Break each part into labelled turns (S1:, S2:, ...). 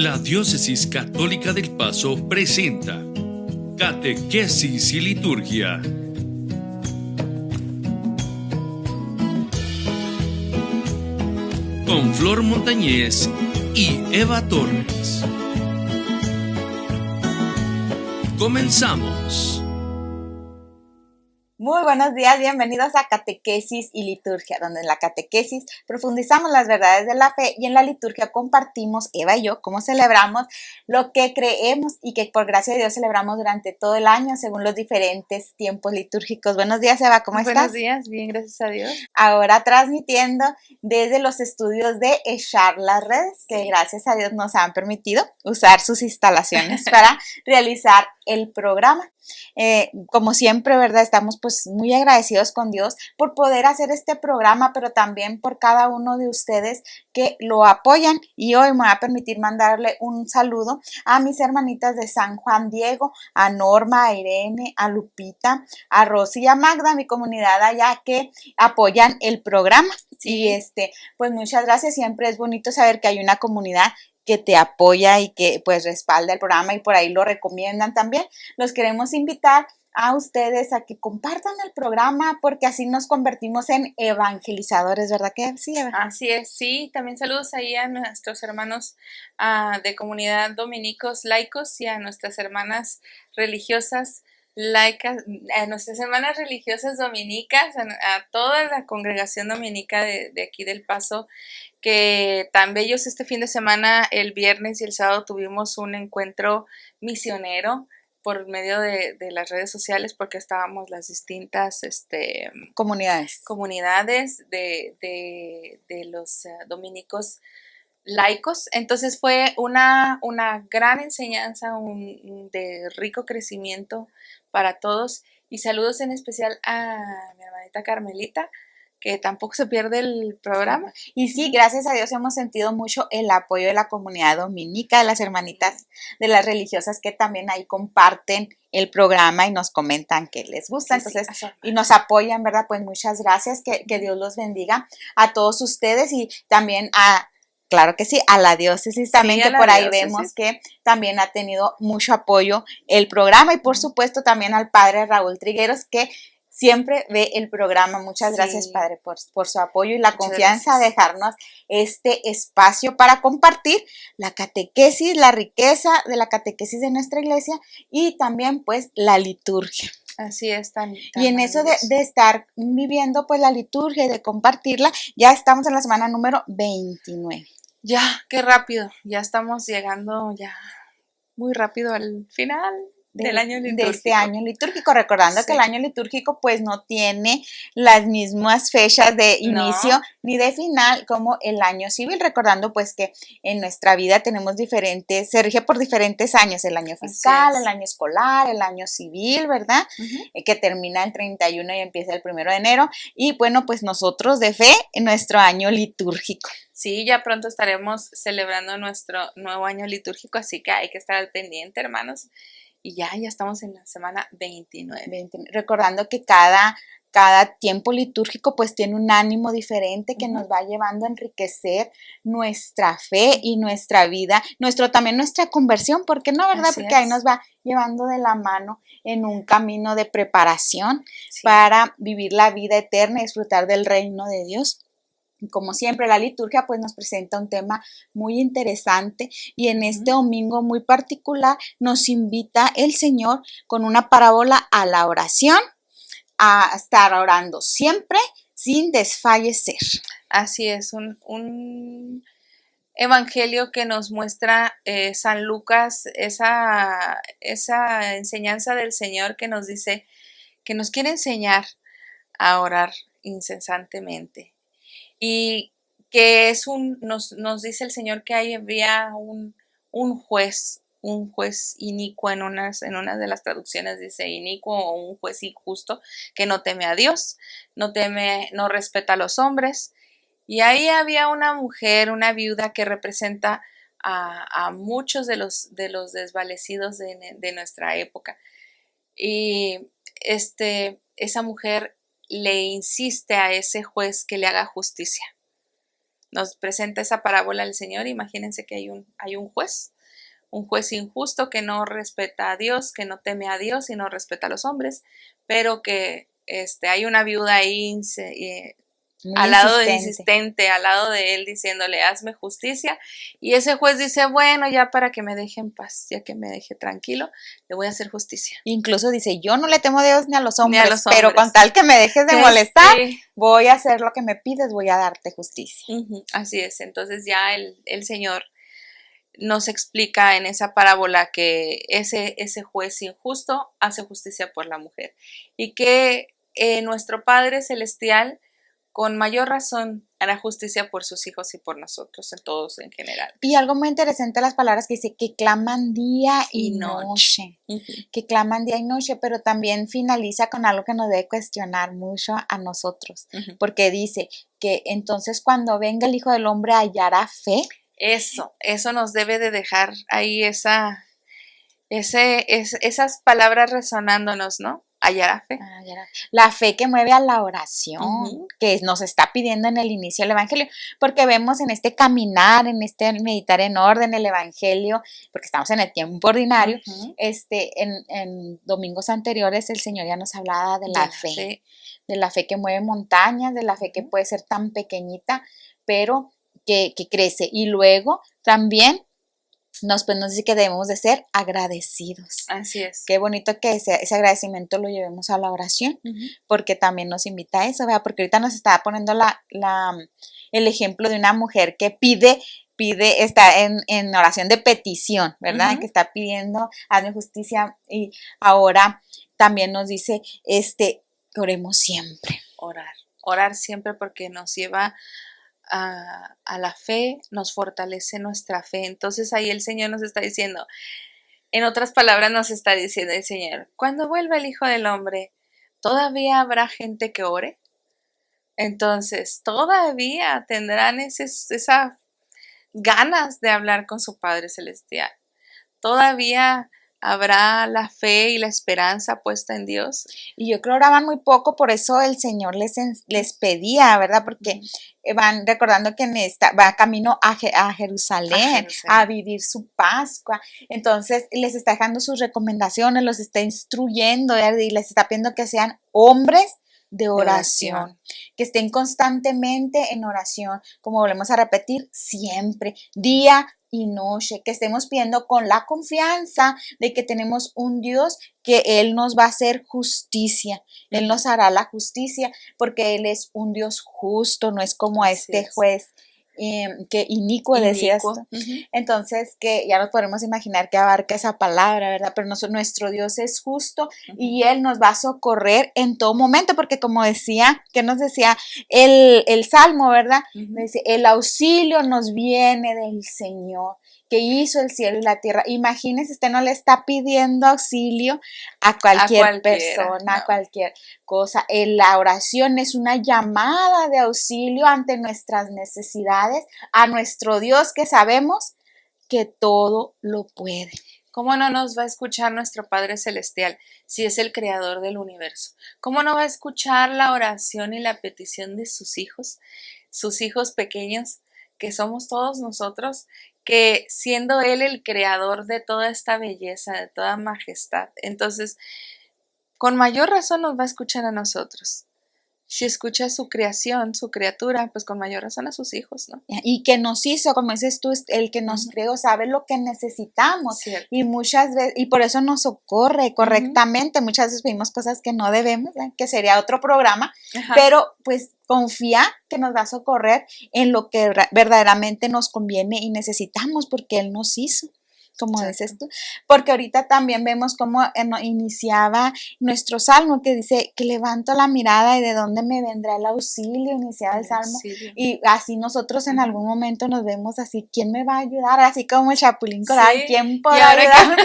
S1: La Diócesis Católica del Paso presenta Catequesis y Liturgia. Con Flor Montañez y Eva Torres. Comenzamos.
S2: Muy buenos días, bienvenidos a Catequesis y Liturgia, donde en la catequesis profundizamos las verdades de la fe y en la liturgia compartimos, Eva y yo, cómo celebramos lo que creemos y que por gracia de Dios celebramos durante todo el año según los diferentes tiempos litúrgicos. Buenos días, Eva, ¿cómo estás?
S3: Buenos días, bien, gracias a Dios.
S2: Ahora transmitiendo desde los estudios de Echar las Redes, que gracias a Dios nos han permitido usar sus instalaciones para realizar el programa. Como siempre, ¿verdad? Estamos pues muy agradecidos con Dios por poder hacer este programa, pero también por cada uno de ustedes que lo apoyan. Y hoy me voy a permitir mandarle un saludo a mis hermanitas de San Juan Diego, a Norma, a Irene, a Lupita, a Rosy y a Magda, mi comunidad allá que apoyan el programa.
S3: Sí.
S2: Y pues muchas gracias. Siempre es bonito saber que hay una comunidad que te apoya y que pues respalda el programa y por ahí lo recomiendan también. Los queremos invitar a ustedes a que compartan el programa porque así nos convertimos en evangelizadores, ¿verdad que sí, Eva?
S3: Así es, sí, también saludos ahí a nuestros hermanos de comunidad dominicos laicos y a nuestras hermanas religiosas laicas, a nuestras hermanas religiosas dominicas, a toda la congregación dominica de aquí del Paso, que tan bellos este fin de semana, el viernes y el sábado tuvimos un encuentro misionero por medio de las redes sociales porque estábamos las distintas comunidades de los dominicos laicos. Entonces fue una gran enseñanza, de rico crecimiento para todos. Y saludos en especial a mi hermanita Carmelita, que tampoco se pierde el programa.
S2: Y sí, gracias a Dios hemos sentido mucho el apoyo de la comunidad dominica, de las hermanitas, de las religiosas que también ahí comparten el programa y nos comentan que les gusta,
S3: Sí,
S2: entonces,
S3: sí,
S2: y nos apoyan, ¿verdad? Pues muchas gracias, que Dios los bendiga a todos ustedes y también claro que sí, a la diócesis también,
S3: sí,
S2: que por ahí vemos que también ha tenido mucho apoyo el programa y por supuesto también al padre Raúl Trigueros que siempre ve el programa. Muchas gracias, Padre, por su apoyo y la confianza de dejarnos este espacio para compartir la catequesis, la riqueza de la catequesis de nuestra iglesia y también pues la liturgia.
S3: Así es, tan
S2: y en eso de estar viviendo pues la liturgia y de compartirla, ya estamos en la semana número 29.
S3: Ya, qué rápido, ya estamos llegando ya muy rápido al final del año litúrgico.
S2: De este año litúrgico, recordando que el año litúrgico pues no tiene las mismas fechas de inicio ni de final como el año civil, recordando pues que en nuestra vida tenemos se rige por diferentes años, el año fiscal, el año escolar, el año civil, ¿verdad? Que termina el 31 y empieza el 1 de enero, y bueno, pues nosotros de fe en nuestro año litúrgico.
S3: Sí, ya pronto estaremos celebrando nuestro nuevo año litúrgico, así que hay que estar al pendiente, hermanos. Y ya estamos en la semana 29.
S2: Recordando que cada tiempo litúrgico pues tiene un ánimo diferente que nos va llevando a enriquecer nuestra fe y nuestra vida, también nuestra conversión, ¿por qué no, verdad? Porque ahí nos va llevando de la mano en un camino de preparación para vivir la vida eterna y disfrutar del reino de Dios. Como siempre, la liturgia pues nos presenta un tema muy interesante y en este domingo muy particular nos invita el Señor con una parábola a la oración, a estar orando siempre sin desfallecer.
S3: Así es, un evangelio que nos muestra San Lucas, esa enseñanza del Señor que nos dice, que nos quiere enseñar a orar incesantemente. Y que nos dice el Señor que había un juez inicuo, en una de las traducciones dice inicuo, o un juez injusto que no teme a Dios, no respeta a los hombres. Y ahí había una mujer, una viuda que representa a muchos de los desvalecidos de nuestra época. Y esa mujer le insiste a ese juez que le haga justicia. nos presenta esa parábola el Señor. Imagínense que hay un juez injusto que no respeta a Dios, que no teme a Dios y no respeta a los hombres, pero que hay una viuda ahí al lado insistente, al lado de él, diciéndole, hazme justicia. Y ese juez dice, bueno, ya para que me deje en paz, ya que me deje tranquilo, le voy a hacer justicia.
S2: Incluso dice, yo no le temo a Dios ni a los hombres, pero con tal que me dejes de molestar, voy a hacer lo que me pides, voy a darte justicia.
S3: Así es, entonces ya el Señor nos explica en esa parábola que ese juez injusto hace justicia por la mujer y que nuestro Padre Celestial con mayor razón hará justicia por sus hijos y por nosotros, en todos en general.
S2: Y algo muy interesante las palabras que dice, que claman día y noche. Que claman día y noche, pero también finaliza con algo que nos debe cuestionar mucho a nosotros, porque dice que entonces cuando venga el Hijo del Hombre hallará fe.
S3: Eso nos debe de dejar ahí esas palabras resonándonos, ¿no? Hallará fe.
S2: La fe que mueve a la oración, que nos está pidiendo en el inicio del Evangelio, porque vemos en este caminar, en este meditar en orden el Evangelio, porque estamos en el tiempo ordinario, en domingos anteriores el Señor ya nos hablaba de la fe, de la fe que mueve montañas, de la fe que puede ser tan pequeñita, pero que crece. Y luego también nos dice que debemos de ser agradecidos.
S3: Así es.
S2: Qué bonito que ese agradecimiento lo llevemos a la oración, porque también nos invita a eso, ¿verdad? Porque ahorita nos está poniendo el ejemplo de una mujer que pide, está en oración de petición, ¿verdad? Que está pidiendo, hazme justicia, y ahora también nos dice, que oremos siempre.
S3: Orar siempre, porque nos lleva a la fe, nos fortalece nuestra fe. Entonces ahí el Señor nos está diciendo, en otras palabras nos está diciendo el Señor, cuando vuelva el Hijo del Hombre, ¿todavía habrá gente que ore? Entonces todavía tendrán esas ganas de hablar con su Padre Celestial. Todavía habrá la fe y la esperanza puesta en Dios.
S2: Y yo creo que oraban muy poco, por eso el Señor les pedía, ¿verdad? Porque van recordando que va camino a Jerusalén, a vivir su Pascua. Entonces les está dejando sus recomendaciones, los está instruyendo, ¿verdad? Y les está pidiendo que sean hombres de oración, que estén constantemente en oración, como volvemos a repetir, siempre, día y noche, que estemos pidiendo con la confianza de que tenemos un Dios que Él nos va a hacer justicia, Él nos hará la justicia, porque Él es un Dios justo, no es como este juez que inicuo decía esto. Entonces, que ya nos podemos imaginar que abarca esa palabra, ¿verdad? Pero nuestro Dios es justo y Él nos va a socorrer en todo momento, porque como decía, que nos decía el Salmo, ¿verdad? Dice, el auxilio nos viene del Señor, que hizo el cielo y la tierra. Imagínense, usted no le está pidiendo auxilio a cualquier persona, a cualquier cosa. La oración es una llamada de auxilio ante nuestras necesidades, a nuestro Dios, que sabemos que todo lo puede.
S3: ¿Cómo no nos va a escuchar nuestro Padre Celestial si es el creador del universo? ¿Cómo no va a escuchar la oración y la petición de sus hijos pequeños, que somos todos nosotros, que siendo Él el creador de toda esta belleza, de toda majestad? Entonces, con mayor razón nos va a escuchar a nosotros. Si escucha su creación, su criatura, pues con mayor razón a sus hijos, ¿no?
S2: Y que nos hizo, como dices tú, el que nos creó, sabe lo que necesitamos.
S3: Cierto.
S2: Y muchas veces, y por eso nos socorre correctamente. Muchas veces pedimos cosas que no debemos, que sería otro programa, pero pues confía que nos va a socorrer en lo que verdaderamente nos conviene y necesitamos, porque Él nos hizo, como dices tú, porque ahorita también vemos cómo iniciaba nuestro salmo, que dice que levanto la mirada y de dónde me vendrá el auxilio, iniciaba el salmo, y así nosotros en algún momento nos vemos así, ¿quién me va a ayudar? Así como el Chapulín Colorado, ¿quién podrá ayudarme?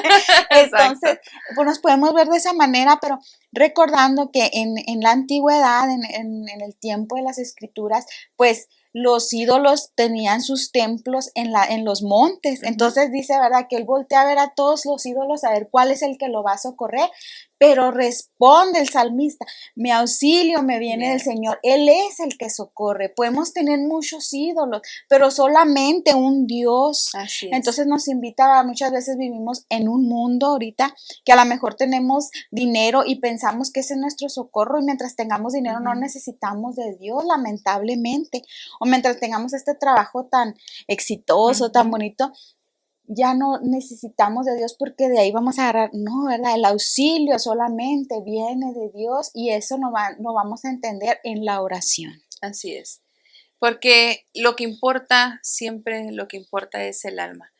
S2: Entonces, pues nos podemos ver de esa manera, pero recordando que en la antigüedad, en el tiempo de las escrituras, pues los ídolos tenían sus templos en los montes. Entonces dice, ¿verdad? Que él voltea a ver a todos los ídolos, a ver cuál es el que lo va a socorrer, Pero responde el salmista, mi auxilio me viene del Señor, Él es el que socorre. Podemos tener muchos ídolos, pero solamente un Dios.
S3: Así es.
S2: Entonces nos invita, muchas veces vivimos en un mundo ahorita que a lo mejor tenemos dinero y pensamos que ese es nuestro socorro, y mientras tengamos dinero no necesitamos de Dios, lamentablemente. O mientras tengamos este trabajo tan exitoso, tan bonito, ya no necesitamos de Dios porque de ahí vamos a agarrar, no, ¿verdad? El auxilio solamente viene de Dios, y eso lo vamos a entender en la oración.
S3: Así es. Porque lo que importa, siempre lo que importa es el alma.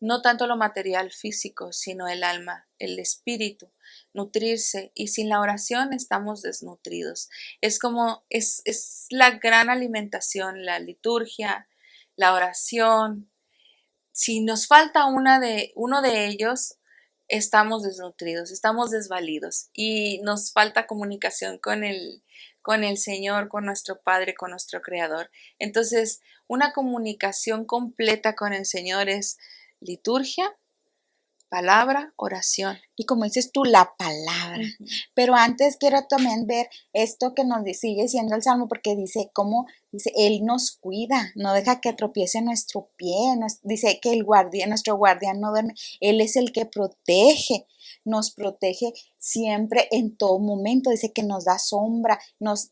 S3: No tanto lo material físico, sino el alma, el espíritu, nutrirse. Y sin la oración estamos desnutridos. Es como, es la gran alimentación, la liturgia, la oración. Si nos falta uno de ellos, estamos desnutridos, estamos desvalidos y nos falta comunicación con el Señor, con nuestro Padre, con nuestro Creador. Entonces, una comunicación completa con el Señor es liturgia, palabra, oración.
S2: Y como dices tú, la palabra. Pero antes quiero también ver esto que nos sigue diciendo el Salmo, porque dice, cómo dice, Él nos cuida, no deja que tropiece nuestro pie, dice que nuestro guardián no duerme, Él es el que protege, nos protege siempre en todo momento, dice que nos da sombra,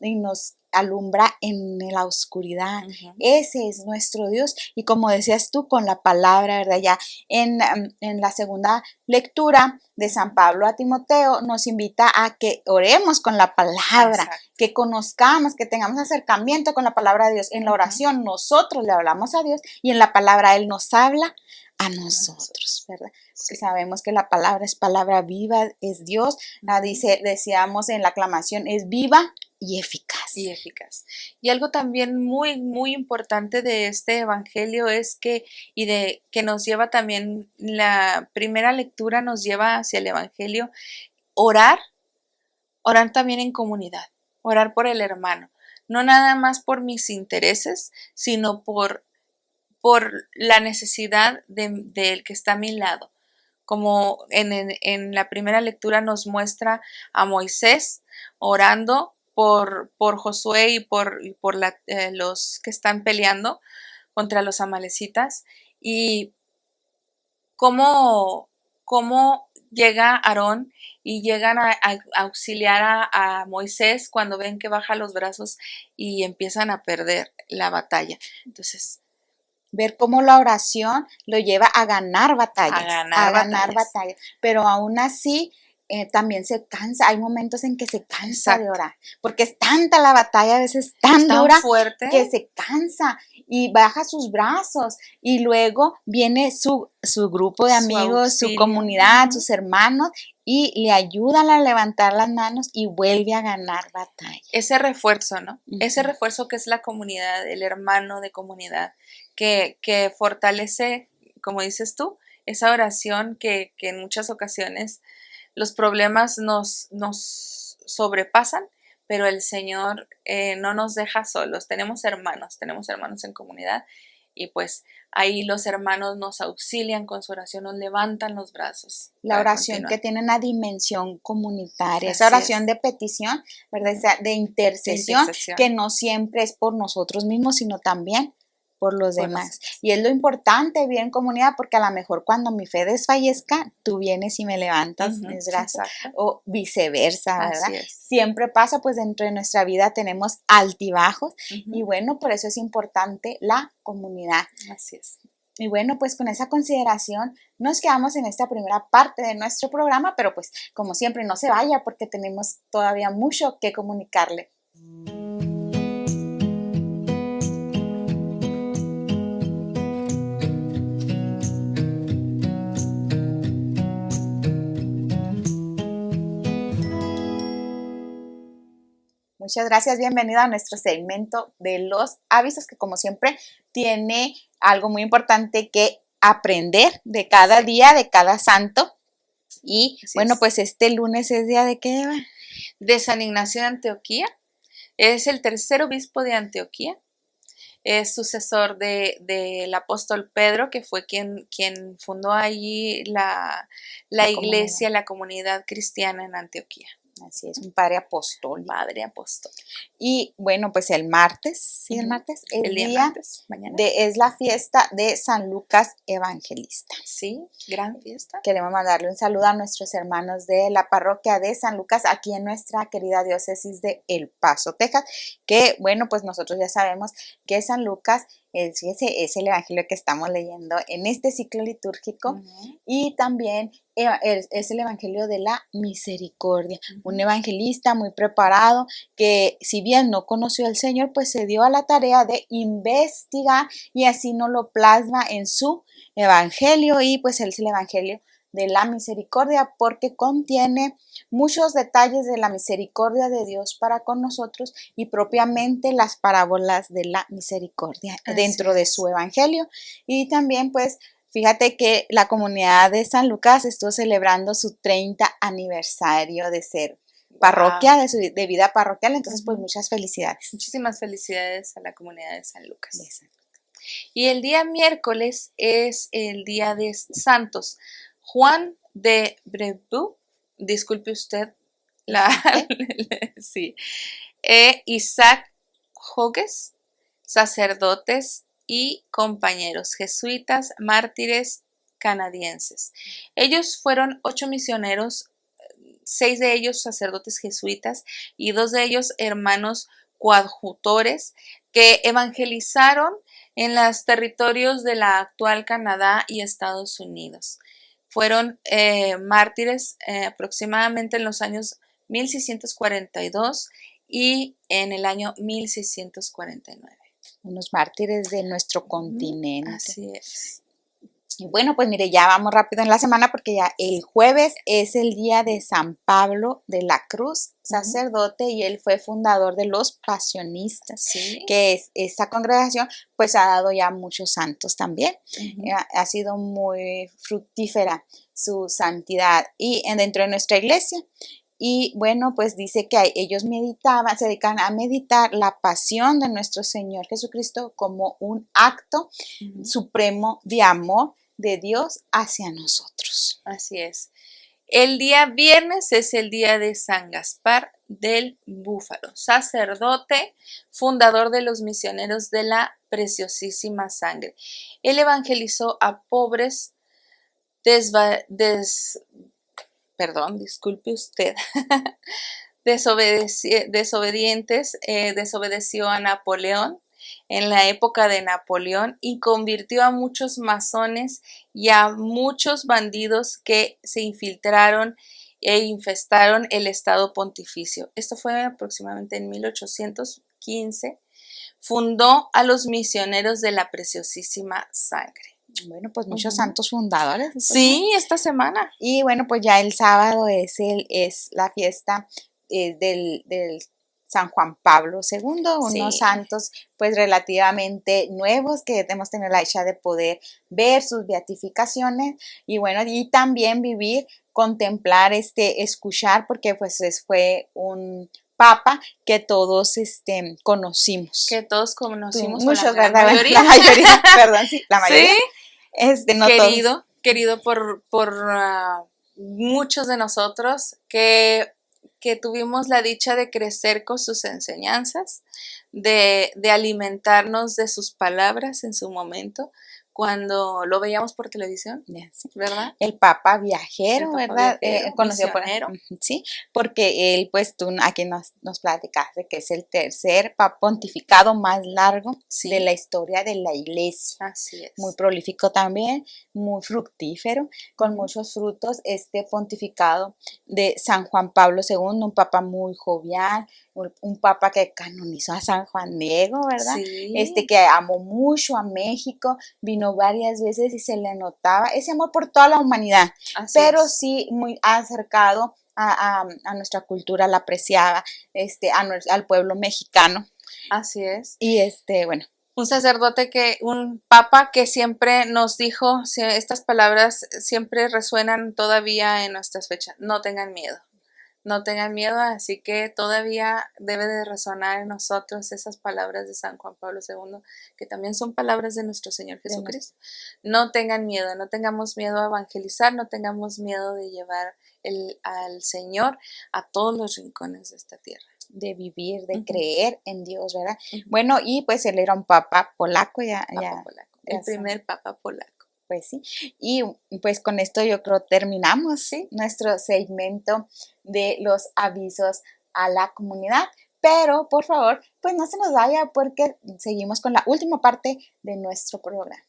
S2: y nos alumbra en la oscuridad. Ese es nuestro Dios. Y como decías tú, con la palabra, ¿verdad? Ya en la segunda lectura de San Pablo a Timoteo nos invita a que oremos con la palabra. Exacto. Que conozcamos, que tengamos acercamiento con la palabra de Dios. En la oración nosotros le hablamos a Dios, y en la palabra Él nos habla a nosotros, ¿verdad? Porque sabemos que la palabra es palabra viva, es Dios. Decíamos en la aclamación, es viva y eficaz.
S3: Y algo también muy, muy importante de este evangelio es que nos lleva también, la primera lectura nos lleva hacia el evangelio, orar también en comunidad, orar por el hermano, no nada más por mis intereses, sino por la necesidad del que está a mi lado. Como en la primera lectura nos muestra a Moisés orando por Josué y por los que están peleando contra los amalecitas, y cómo llega Aarón y llegan a auxiliar a Moisés cuando ven que baja los brazos y empiezan a perder la batalla. Entonces,
S2: ver cómo la oración lo lleva a ganar batallas. A ganar batallas. Pero aún así, también se cansa. Hay momentos en que se cansa. Exacto. De orar. Porque es tanta la batalla, a veces tan dura,
S3: fuerte,
S2: que se cansa y baja sus brazos. Y luego viene su grupo de amigos, su comunidad, sus hermanos, y le ayudan a levantar las manos y vuelve a ganar batalla.
S3: Ese refuerzo, ¿no? Ese refuerzo que es la comunidad, el hermano de comunidad, que fortalece, como dices tú, esa oración que en muchas ocasiones los problemas nos sobrepasan, pero el Señor no nos deja solos. Tenemos hermanos en comunidad, y pues ahí los hermanos nos auxilian con su oración, nos levantan los brazos.
S2: La oración que tiene una dimensión comunitaria, esa oración de petición, ¿verdad? De intercesión, que no siempre es por nosotros mismos, sino también por los demás. Y es lo importante vivir en comunidad, porque a lo mejor cuando mi fe desfallezca, tú vienes y me levantas mis brazos, o viceversa, ¿verdad? Siempre pasa, pues dentro de nuestra vida tenemos altibajos, y bueno, por eso es importante la comunidad.
S3: Así es.
S2: Y bueno, pues con esa consideración nos quedamos en esta primera parte de nuestro programa, pero pues como siempre no se vaya, porque tenemos todavía mucho que comunicarle. Muchas gracias, bienvenido a nuestro segmento de los avisos, que como siempre tiene algo muy importante que aprender de cada día, de cada santo. Y bueno, pues este lunes es día de ¿qué, Eva?
S3: De San Ignacio de Antioquía. Es el tercer obispo de Antioquía. es sucesor del apóstol Pedro, que fue quien fundó allí la iglesia, la comunidad cristiana en Antioquía.
S2: Así es, un padre apostólico.
S3: Padre apóstol.
S2: Y bueno, pues el martes, ¿sí? El martes,
S3: el día martes, mañana.
S2: Es la fiesta de San Lucas Evangelista.
S3: Sí, gran fiesta.
S2: Queremos mandarle un saludo a nuestros hermanos de la parroquia de San Lucas, aquí en nuestra querida diócesis de El Paso, Texas, que bueno, pues nosotros ya sabemos que San Lucas es el evangelio que estamos leyendo en este ciclo litúrgico, y también es el evangelio de la misericordia, un evangelista muy preparado que, si bien no conoció al Señor, pues se dio a la tarea de investigar y así nos lo plasma en su evangelio, y pues es el evangelio de la misericordia porque contiene muchos detalles de la misericordia de Dios para con nosotros y propiamente las parábolas de la misericordia dentro de su evangelio. Y también pues fíjate que la comunidad de San Lucas estuvo celebrando su 30 aniversario de ser parroquia, de vida parroquial, entonces pues muchas felicidades.
S3: Muchísimas felicidades a la comunidad de San Lucas. Y el día miércoles es el día de santos. Juan de Brebeuf, disculpe usted, sí, Isaac Jogues, sacerdotes y compañeros jesuitas, mártires canadienses. Ellos fueron 8 misioneros, 6 de ellos sacerdotes jesuitas y 2 de ellos hermanos coadjutores que evangelizaron en los territorios de la actual Canadá y Estados Unidos. Fueron mártires aproximadamente en los años 1642 y en el año 1649.
S2: Unos mártires de nuestro continente.
S3: Así es.
S2: Y bueno, pues mire, ya vamos rápido en la semana porque ya el jueves es el día de San Pablo de la Cruz, sacerdote, y él fue fundador de los Pasionistas, que es esta congregación, pues ha dado ya muchos santos también. Ha sido muy fructífera su santidad y dentro de nuestra iglesia. Y bueno, pues dice que ellos se dedican a meditar la pasión de nuestro Señor Jesucristo como un acto supremo de amor de Dios hacia nosotros.
S3: Así es. El día viernes es el día de San Gaspar del Búfalo, sacerdote, fundador de los misioneros de la Preciosísima Sangre. Él evangelizó a pobres disculpe usted, desobedientes, desobedeció a Napoleón en la época de Napoleón y convirtió a muchos masones y a muchos bandidos que se infiltraron e infestaron el Estado Pontificio. Esto fue aproximadamente en 1815. Fundó a los misioneros de la Preciosísima Sangre.
S2: Bueno, pues muchos santos fundadores.
S3: Sí, esta semana.
S2: Y bueno, pues ya el sábado es la fiesta del San Juan Pablo II, unos santos pues relativamente nuevos que hemos tenido la dicha de poder ver sus beatificaciones y bueno, y también vivir, contemplar, escuchar, porque pues fue un papa que todos conocimos.
S3: Que todos conocimos.
S2: Muchos,
S3: la mayoría.
S2: La mayoría, perdón, sí, la mayoría.
S3: Sí, no querido por muchos de nosotros que tuvimos la dicha de crecer con sus enseñanzas, de alimentarnos de sus palabras en su momento, cuando lo veíamos por televisión, ¿verdad?
S2: El Papa viajero, ¿verdad?
S3: Conocido por
S2: sí, porque él, pues tú aquí nos platicaste que es el tercer pontificado más largo de la historia de la iglesia.
S3: Así es.
S2: Muy prolífico también, muy fructífero, con muchos frutos, este pontificado de San Juan Pablo II, un papa muy jovial, un papa que canonizó a San Juan Diego, ¿verdad?
S3: Sí.
S2: Que amó mucho a México, vino varias veces y se le notaba ese amor por toda la humanidad, pero sí muy acercado a nuestra cultura, la apreciaba al pueblo mexicano.
S3: Así es.
S2: Y bueno.
S3: Un papa que siempre nos dijo, estas palabras siempre resuenan todavía en nuestras fechas: no tengan miedo. No tengan miedo, así que todavía debe de resonar en nosotros esas palabras de San Juan Pablo II, que también son palabras de nuestro Señor Jesucristo. No tengan miedo, no tengamos miedo a evangelizar, no tengamos miedo de llevar al Señor a todos los rincones de esta tierra.
S2: De vivir, de creer en Dios, ¿verdad? Bueno, y pues él era un papa polaco,
S3: el primer papa polaco.
S2: Pues sí, y pues con esto yo creo terminamos nuestro segmento de los avisos a la comunidad, pero por favor, pues no se nos vaya porque seguimos con la última parte de nuestro programa.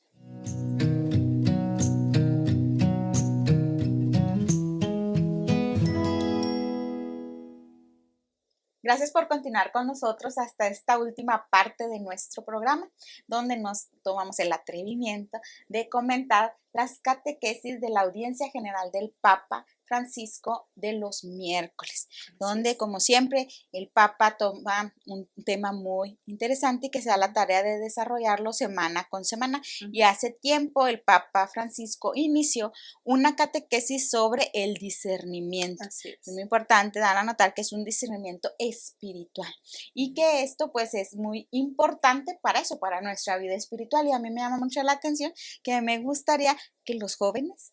S2: Gracias por continuar con nosotros hasta esta última parte de nuestro programa, donde nos tomamos el atrevimiento de comentar las catequesis de la audiencia general del Papa Francisco de los miércoles, donde como siempre el Papa toma un tema muy interesante y que se da la tarea de desarrollarlo semana con semana. Y hace tiempo el Papa Francisco inició una catequesis sobre el discernimiento. Es muy importante dar a notar que es un discernimiento espiritual y que esto pues es muy importante para eso, para nuestra vida espiritual. Y a mí me llama mucho la atención que me gustaría que los jóvenes,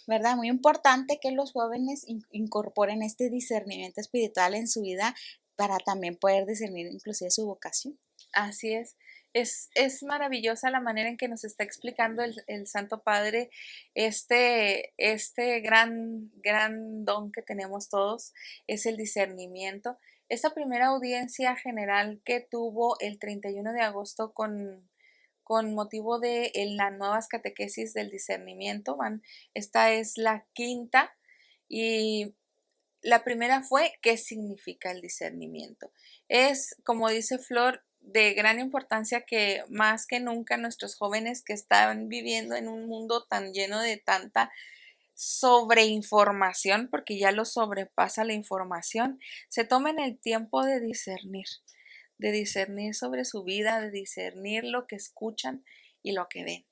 S2: ¿verdad? Muy importante que los jóvenes incorporen este discernimiento espiritual en su vida para también poder discernir inclusive su vocación.
S3: Así es. Es maravillosa la manera en que nos está explicando el Santo Padre este gran don que tenemos todos, es el discernimiento. Esta primera audiencia general que tuvo el 31 de agosto con motivo de las nuevas catequesis del discernimiento, esta es la quinta, y la primera fue ¿qué significa el discernimiento? Es, como dice Flor, de gran importancia que más que nunca nuestros jóvenes que están viviendo en un mundo tan lleno de tanta sobreinformación, porque ya lo sobrepasa la información, se tomen el tiempo de discernir sobre su vida, de discernir lo que escuchan y lo que ven,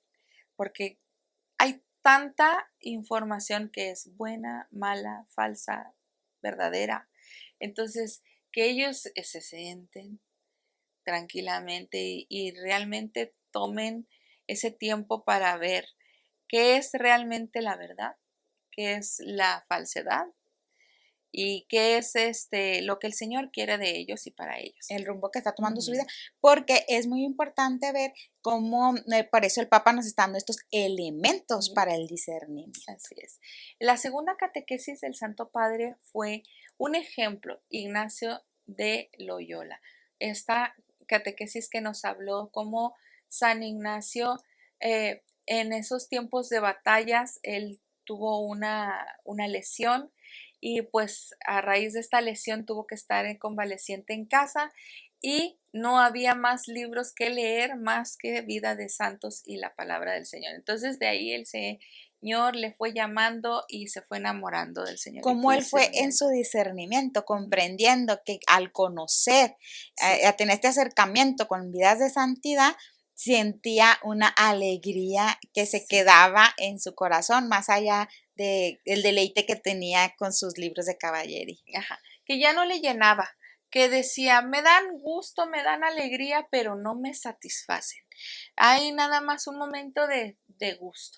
S3: porque hay tanta información que es buena, mala, falsa, verdadera. Entonces, que ellos se sienten tranquilamente y realmente tomen ese tiempo para ver qué es realmente la verdad, qué es la falsedad y qué es lo que el Señor quiere de ellos y para ellos.
S2: El rumbo que está tomando su vida, porque es muy importante ver cómo, por eso el Papa nos está dando estos elementos para el discernimiento.
S3: Así es. La segunda catequesis del Santo Padre fue un ejemplo, Ignacio de Loyola. Esta catequesis que nos habló cómo San Ignacio en esos tiempos de batallas, él tuvo una lesión y pues a raíz de esta lesión tuvo que estar convaleciente en casa y no había más libros que leer más que Vida de Santos y la Palabra del Señor. Entonces de ahí el Señor le fue llamando y se fue enamorando del Señor.
S2: Como él fue en su discernimiento, comprendiendo que al conocer, a tener este acercamiento con vidas de santidad, sentía una alegría que se quedaba en su corazón, más allá del deleite que tenía con sus libros de caballería.
S3: Que ya no le llenaba, que decía, me dan gusto, me dan alegría, pero no me satisfacen. Hay nada más un momento de gusto.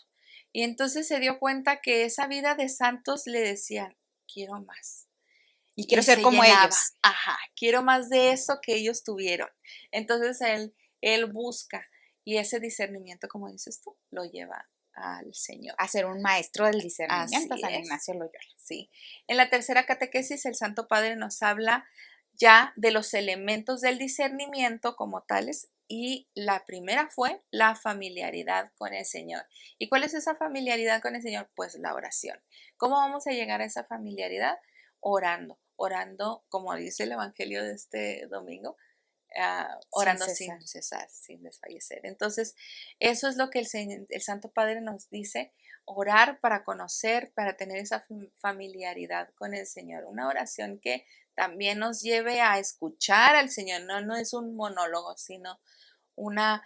S3: Y entonces se dio cuenta que esa vida de santos le decían, quiero más.
S2: Y quiero ser como ellos.
S3: Quiero más de eso que ellos tuvieron. Entonces él busca y ese discernimiento, como dices tú, lo lleva al Señor.
S2: A ser un maestro del discernimiento, San Ignacio Loyola.
S3: Sí. En la tercera catequesis, el Santo Padre nos habla ya de los elementos del discernimiento como tales, y la primera fue la familiaridad con el Señor. ¿Y cuál es esa familiaridad con el Señor? Pues la oración. ¿Cómo vamos a llegar a esa familiaridad? Orando, como dice el Evangelio de este domingo, orando sin cesar, sin desfallecer. Entonces, eso es lo que el Santo Padre nos dice, orar para conocer, para tener esa familiaridad con el Señor. Una oración que también nos lleve a escuchar al Señor, no es un monólogo, sino una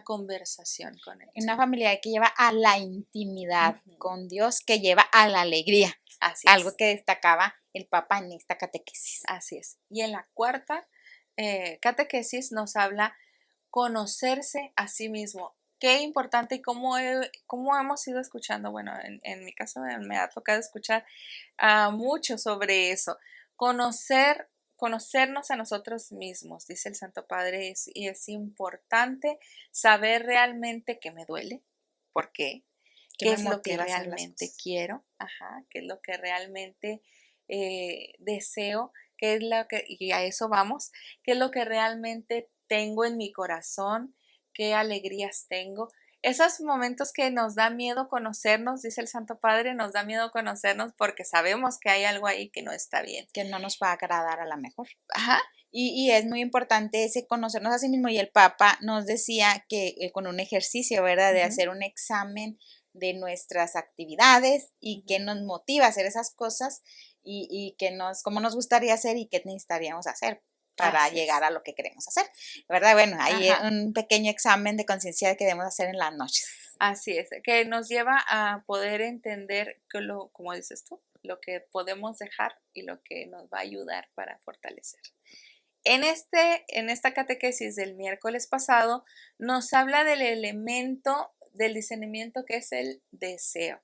S3: conversación con Él.
S2: Una familiaridad que lleva a la intimidad con Dios, que lleva a la alegría.
S3: Así
S2: algo
S3: es.
S2: que destacaba el Papa en esta catequesis.
S3: Así es. Y en la cuarta catequesis nos habla conocerse a sí mismo. Qué importante y cómo hemos ido escuchando. Bueno, en mi caso me ha tocado escuchar mucho sobre eso. Conocernos a nosotros mismos, dice el Santo Padre, y es importante saber realmente qué me duele, por qué,
S2: Que
S3: qué
S2: me
S3: es lo que
S2: motiva a hacer las
S3: realmente
S2: cosas.
S3: quiero, qué es lo que realmente deseo, qué es lo que, y a eso vamos, qué es lo que realmente tengo en mi corazón, qué alegrías tengo. Esos momentos que nos da miedo conocernos, dice el Santo Padre, nos da miedo conocernos porque sabemos que hay algo ahí que no está bien.
S2: Que no nos va a agradar a la mejor.
S3: Ajá.
S2: Y es muy importante ese conocernos a sí mismo. Y el Papa nos decía que con un ejercicio, ¿verdad? De hacer un examen de nuestras actividades y qué nos motiva a hacer esas cosas y cómo nos gustaría hacer y qué necesitaríamos hacer para
S3: Así
S2: llegar
S3: es.
S2: a lo que queremos hacer, ¿verdad? Bueno, hay
S3: Ajá.
S2: un pequeño examen de conciencia que debemos hacer en las noches.
S3: Así es, que nos lleva a poder entender como dices tú, lo que podemos dejar y lo que nos va a ayudar para fortalecer. En esta catequesis del miércoles pasado nos habla del elemento del discernimiento que es el deseo.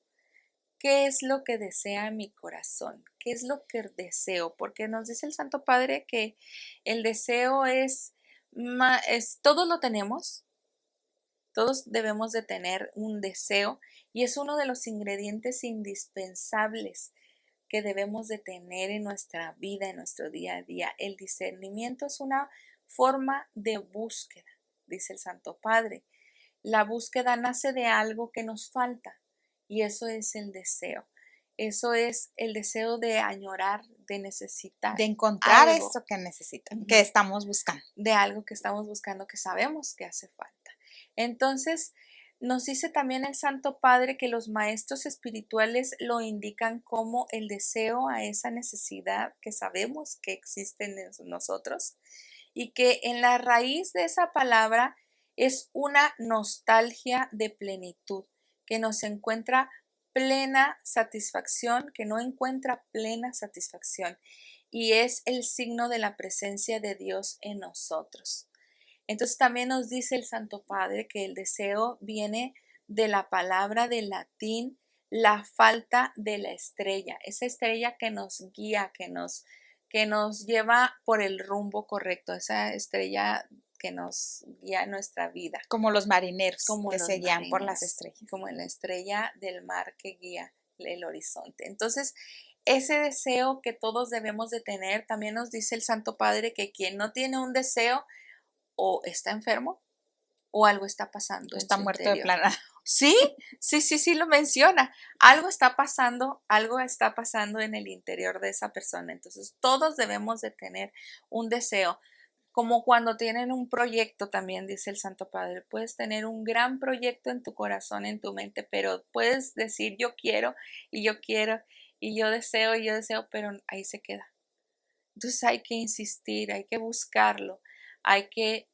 S3: ¿Qué es lo que desea mi corazón? ¿Qué es lo que deseo? Porque nos dice el Santo Padre que el deseo todos lo tenemos, todos debemos de tener un deseo y es uno de los ingredientes indispensables que debemos de tener en nuestra vida, en nuestro día a día. El discernimiento es una forma de búsqueda, dice el Santo Padre. La búsqueda nace de algo que nos falta y eso es el deseo. Eso es el deseo de añorar, de necesitar
S2: De encontrar
S3: algo.
S2: eso que necesitan, que estamos buscando.
S3: De algo que estamos buscando, que sabemos que hace falta. Entonces, nos dice también el Santo Padre que los maestros espirituales lo indican como el deseo a esa necesidad que sabemos que existe en nosotros y que en la raíz de esa palabra es una nostalgia de plenitud, que nos encuentra plena satisfacción, que no encuentra plena satisfacción y es el signo de la presencia de Dios en nosotros. Entonces también nos dice el Santo Padre que el deseo viene de la palabra del latín, la falta de la estrella, esa estrella que nos guía, que nos lleva por el rumbo correcto, esa estrella que nos guía en nuestra vida.
S2: Como los marineros
S3: Como
S2: que
S3: los
S2: se guían por las
S3: marineros,
S2: estrellas.
S3: como la estrella del mar que guía el horizonte. Entonces, ese deseo que todos debemos de tener, también nos dice el Santo Padre que quien no tiene un deseo, o está enfermo o algo está pasando en
S2: Está
S3: su
S2: muerto de
S3: interior.
S2: plano.
S3: Sí, sí lo menciona. Algo está pasando en el interior de esa persona. Entonces, todos debemos de tener un deseo. Como cuando tienen un proyecto, también dice el Santo Padre, puedes tener un gran proyecto en tu corazón, en tu mente, pero puedes decir yo quiero y yo quiero y yo deseo, pero ahí se queda. Entonces hay que insistir, hay que buscarlo, hay que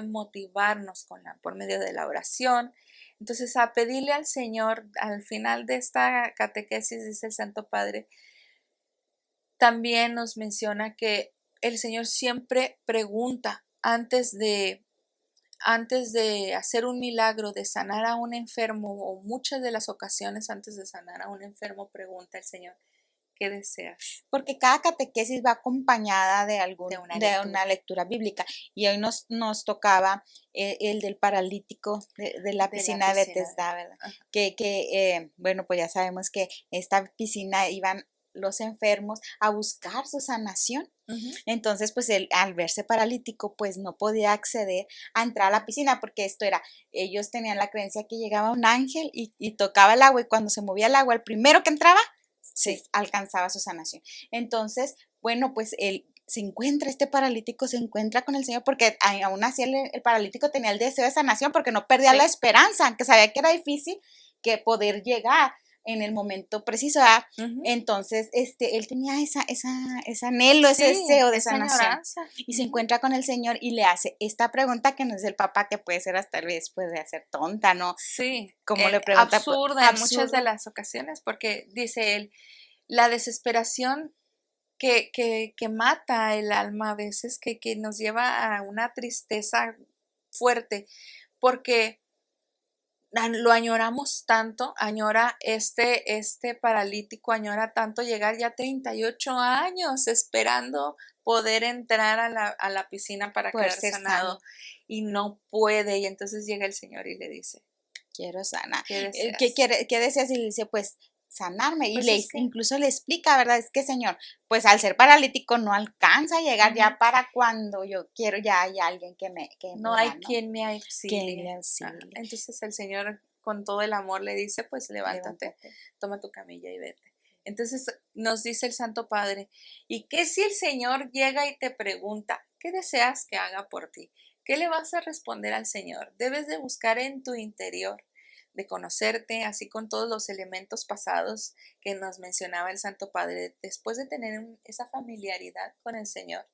S3: motivarnos por medio de la oración. Entonces a pedirle al Señor, al final de esta catequesis, dice el Santo Padre, también nos menciona que el Señor siempre pregunta antes de hacer un milagro, de sanar a un enfermo, o muchas de las ocasiones antes de sanar a un enfermo, pregunta el Señor, ¿qué deseas?
S2: Porque cada catequesis va acompañada de
S3: De
S2: una lectura bíblica. Y hoy nos tocaba el del paralítico de la piscina de Bethesda, ¿verdad? Bueno, pues ya sabemos que esta piscina iban los enfermos a buscar su sanación. Entonces, pues él al verse paralítico, pues no podía acceder a entrar a la piscina porque ellos tenían la creencia que llegaba un ángel y tocaba el agua y cuando se movía el agua, el primero que entraba, se alcanzaba su sanación. Entonces, bueno, pues este paralítico se encuentra con el Señor porque aún así el paralítico tenía el deseo de sanación porque no perdía la esperanza, aunque sabía que era difícil que poder llegar en el momento preciso. Entonces, él tenía ese anhelo, ese deseo de sanación.
S3: Añoranza.
S2: Y se encuentra con el Señor y le hace esta pregunta que nos dice el Papa, que puede ser hasta vez puede ser tonta, ¿no?
S3: Sí,
S2: Como le pregunta,
S3: absurda en muchas de las ocasiones, porque dice él, la desesperación que mata el alma a veces, que nos lleva a una tristeza fuerte, porque lo añoramos tanto, añora este paralítico, añora tanto llegar ya 38 años esperando poder entrar a la piscina para
S2: Poder
S3: quedar
S2: ser
S3: sanado
S2: sano.
S3: y no puede. Y entonces llega el Señor y le dice,
S2: Quiero sanar.
S3: ¿qué
S2: ¿Qué
S3: deseas?
S2: quiere, qué deseas? Y le dice, pues sanarme. Y
S3: Pues es que
S2: incluso le explica, ¿verdad? Es que, Señor, pues al ser paralítico no alcanza a llegar
S3: ujú,
S2: ya para cuando yo quiero, ya hay alguien que
S3: no
S2: me
S3: hay
S2: ganó,
S3: quien me
S2: que me
S3: auxilie. Ajá.
S2: auxilie.
S3: Entonces el Señor con todo el amor le dice, pues levántate,
S2: Levántate.
S3: toma tu camilla y vete. Entonces nos dice el Santo Padre, ¿y qué si el Señor llega y te pregunta, ¿qué deseas que haga por ti? ¿Qué le vas a responder al Señor? Debes de buscar en tu interior, de conocerte, así con todos los elementos pasados que nos mencionaba el Santo Padre, después de tener esa familiaridad con el Señor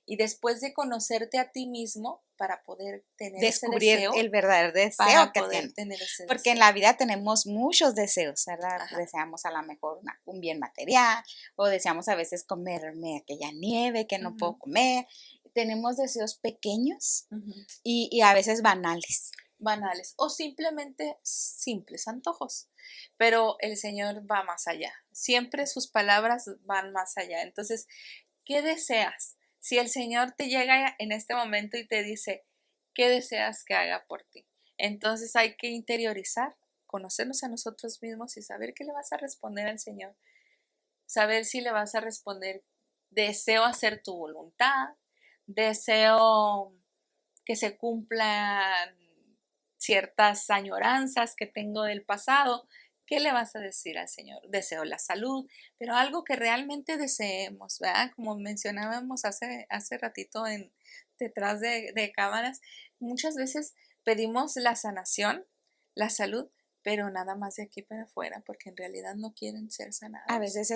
S3: y después de conocerte a ti mismo para poder tener ese
S2: Descubrir
S3: deseo,
S2: el verdadero deseo
S3: para
S2: que
S3: poder
S2: tiene.
S3: tener ese
S2: Porque en
S3: deseo.
S2: la vida tenemos muchos deseos, ¿verdad?
S3: Ajá.
S2: Deseamos a lo mejor un bien material o deseamos a veces comerme aquella nieve que no puedo
S3: Ujú,
S2: comer. Tenemos deseos pequeños
S3: ujú.
S2: y a veces banales.
S3: Banales o simplemente simples antojos. Pero el Señor va más allá. Siempre sus palabras van más allá. Entonces, ¿qué deseas? Si el Señor te llega en este momento y te dice, ¿qué deseas que haga por ti? Entonces hay que interiorizar, conocernos a nosotros mismos y saber qué le vas a responder al Señor. Saber si le vas a responder, deseo hacer tu voluntad, deseo que se cumplan ciertas añoranzas que tengo del pasado. ¿Qué le vas a decir al Señor? Deseo la salud, pero algo que realmente deseemos, ¿verdad? Como mencionábamos hace ratito detrás de cámaras, muchas veces pedimos la sanación, la salud, pero nada más de aquí para afuera, porque en realidad no quieren ser
S2: A
S3: sanados.
S2: veces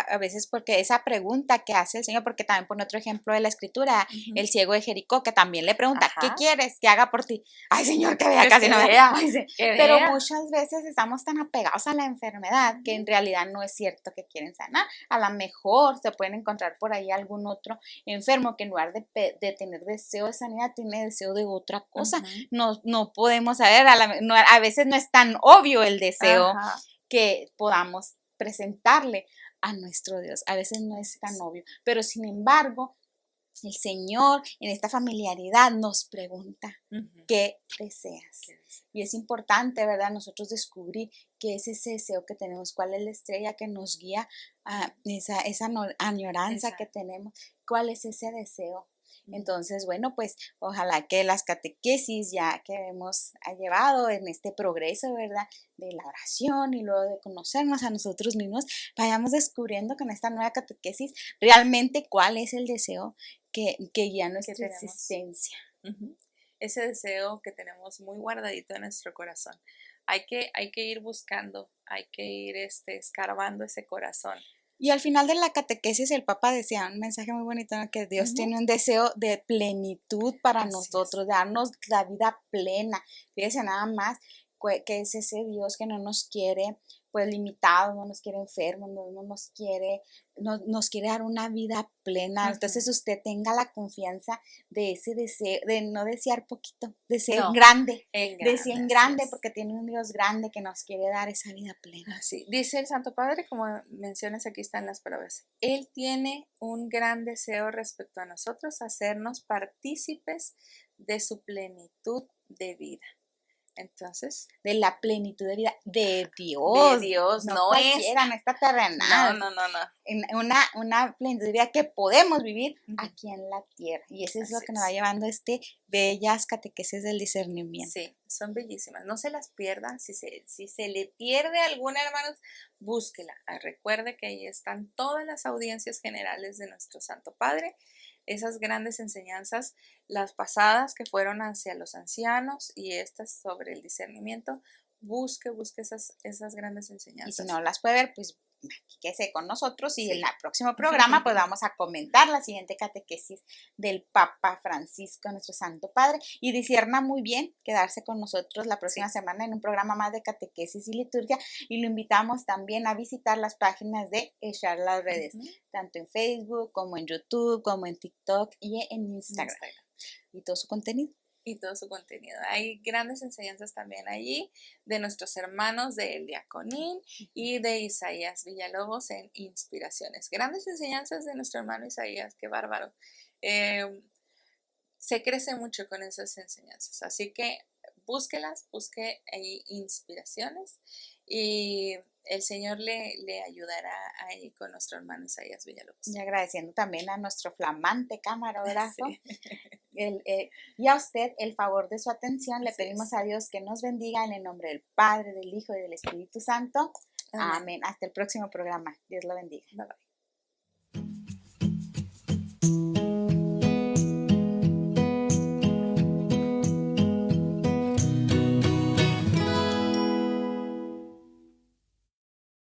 S2: a veces porque esa pregunta que hace el Señor, porque también pone otro ejemplo de la escritura,
S3: Ujú.
S2: el ciego de Jericó, que también le pregunta, ¿qué
S3: Ajá,
S2: quieres que haga por ti? Ay, Señor, que vea,
S3: pues
S2: casi
S3: que
S2: no vea.
S3: vea,
S2: Ay, sí.
S3: que
S2: Pero
S3: vea.
S2: muchas veces estamos tan apegados a la enfermedad que en
S3: Ujú,
S2: realidad no es cierto que quieren sanar. A lo mejor se pueden encontrar por ahí algún otro enfermo que en lugar de tener deseo de sanidad, tiene deseo de otra cosa.
S3: ujú.
S2: No podemos saber, a veces no es tan obvio el deseo
S3: Ajá,
S2: que podamos presentarle a nuestro Dios. A veces no es
S3: así
S2: tan
S3: es.
S2: obvio, pero sin embargo, el Señor en esta familiaridad nos pregunta,
S3: Ujú.
S2: ¿qué deseas?
S3: ¿Qué dice?
S2: Y es importante, ¿verdad? Nosotros descubrir qué es ese deseo que tenemos, cuál es la estrella que nos guía a esa añoranza que
S3: Exacto.
S2: tenemos, cuál es ese deseo.
S3: Ujú.
S2: Entonces, bueno, pues ojalá que las catequesis ya que hemos llevado en este progreso, ¿verdad? De la oración y luego de conocernos a nosotros mismos, vayamos descubriendo con esta nueva catequesis realmente cuál es el deseo que guía
S3: Que
S2: nuestra
S3: tenemos.
S2: existencia.
S3: Ujú. Ese deseo que tenemos muy guardadito en nuestro corazón. Hay que ir buscando, hay que ir escarbando ese corazón.
S2: Y al final de la catequesis el Papa decía un mensaje muy bonito, ¿no? Que Dios
S3: Ujú.
S2: tiene un deseo de plenitud para
S3: Así es.
S2: nosotros, de darnos la vida plena. Fíjese nada más que es ese Dios que no nos quiere pues limitados, no nos quiere enfermos, no nos quiere, nos quiere dar una vida plena.
S3: Ujú.
S2: Entonces usted tenga la confianza de ese deseo, de no desear poquito, desear
S3: No,
S2: grande,
S3: en
S2: desea
S3: grande,
S2: en
S3: así
S2: grande
S3: es.
S2: porque tiene un Dios grande que nos quiere dar esa vida plena.
S3: Así. Dice el Santo Padre, como mencionas aquí están las palabras. Él tiene un gran deseo respecto a nosotros, hacernos partícipes de su plenitud de vida. Entonces,
S2: De la plenitud de vida de
S3: de
S2: Dios,
S3: Dios,
S2: no
S3: no esta.
S2: cualquiera, no está
S3: No,
S2: terrenal,
S3: no, no, no.
S2: una plenitud de vida que podemos vivir
S3: Ujú.
S2: aquí en la tierra. Y eso es lo
S3: Así
S2: que nos va
S3: es.
S2: llevando bellas catequesis del discernimiento.
S3: Sí, son bellísimas. No se las pierdan. Si se le pierde alguna, hermanos, búsquela. Recuerde que ahí están todas las audiencias generales de nuestro Santo Padre. Esas grandes enseñanzas, las pasadas que fueron hacia los ancianos y estas sobre el discernimiento, busque esas grandes
S2: Y
S3: enseñanzas.
S2: si no las puede ver, pues quédese con nosotros y
S3: Sí.
S2: en el próximo programa pues vamos a comentar la siguiente catequesis del Papa Francisco, nuestro Santo Padre, y discierna muy bien quedarse con nosotros la próxima semana en un programa más de catequesis y liturgia, y lo invitamos también a visitar las páginas de Echar las Redes, tanto en Facebook como en YouTube, como en TikTok y en Instagram. Y todo su contenido.
S3: Y todo su contenido. Hay grandes enseñanzas también allí de nuestros hermanos de El Diaconín y de Isaías Villalobos en Inspiraciones. Grandes enseñanzas de nuestro hermano Isaías, qué bárbaro. Se crece mucho con esas enseñanzas, así que búsquelas, busque ahí Inspiraciones y el Señor le ayudará ahí con nuestro hermano Isaías Villalobos.
S2: Y agradeciendo también a nuestro flamante camarógrafo.
S3: Sí.
S2: Y a usted el favor de su atención. Le pedimos a Dios que nos bendiga en el nombre del Padre, del Hijo y del Espíritu Santo. Amén. Hasta el próximo programa. Dios lo bendiga.
S3: Bye bye.